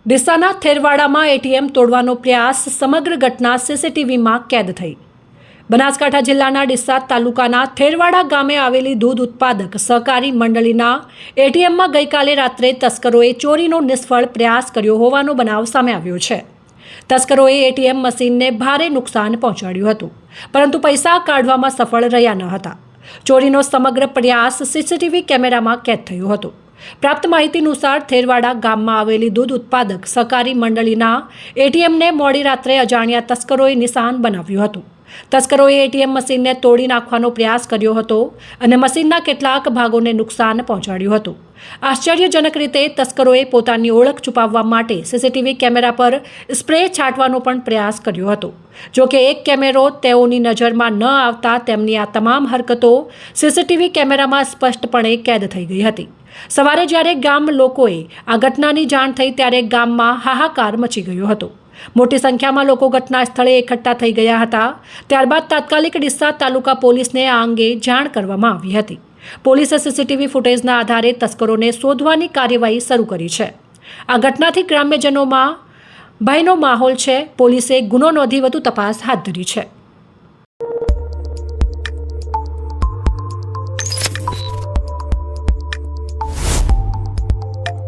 ડીસાના થેરવાડામાં ATM તોડવાનો પ્રયાસ, સમગ્ર ઘટના સીસીટીવીમાં કેદ થઈ। બનાસકાંઠા જિલ્લાના ડીસા તાલુકાના થેરવાડા ગામે આવેલી દૂધ ઉત્પાદક સહકારી મંડળીના એટીએમમાં ગઈકાલે રાત્રે તસ્કરોએ ચોરીનો નિષ્ફળ પ્રયાસ કર્યો હોવાનો બનાવ સામે આવ્યો છે। તસ્કરોએ એટીએમ મશીનને ભારે નુકસાન પહોંચાડ્યું હતું, પરંતુ પૈસા કાઢવામાં સફળ રહ્યા ન હતા। ચોરીનો સમગ્ર પ્રયાસ સીસીટીવી કેમેરામાં કેદ થયો હતો। પ્રાપ્ત માહિતી અનુસાર થેરવાડા ગામમાં આવેલી દૂધ ઉત્પાદક સહકારી મંડળીના એટીએમને મોડી રાત્રે અજાણ્યા તસ્કરોએ નિશાન બનાવ્યું હતું। તસ્કરોએ એટીએમ મશીનને તોડી નાખવાનો પ્રયાસ કર્યો હતો અને મશીનના કેટલાક ભાગોને નુકસાન પહોંચાડ્યું હતું। આશ્ચર્યજનક રીતે તસ્કરોએ પોતાની ઓળખ છુપાવવા માટે સીસીટીવી કેમેરા પર સ્પ્રે છાંટવાનો પણ પ્રયાસ કર્યો હતો। જો કે એક કેમેરો તેઓની નજરમાં ન આવતા તેમની આ તમામ હરકતો સીસીટીવી કેમેરામાં સ્પષ્ટપણે કેદ થઈ ગઈ હતી। સવારે જ્યારે ગામ લોકોએ આ ઘટનાની જાણ થઈ ત્યારે ગામમાં હાહાકાર મચી ગયો હતો। મોટી સંખ્યામાં લોકો ઘટના સ્થળે એકઠા થઈ ગયા હતા। ત્યારબાદ તાત્કાલિક ડીસા તાલુકા પોલીસને આ અંગે જાણ કરવામાં આવી હતી। પોલીસે સીસીટીવી ફૂટેજના આધારે તસ્કરોને શોધવાની કાર્યવાહી શરૂ કરી છે। આ ઘટનાથી ગ્રામ્યજનોમાં ભયનો માહોલ છે। પોલીસે ગુનો નોંધી વધુ તપાસ હાથ ધરી છે।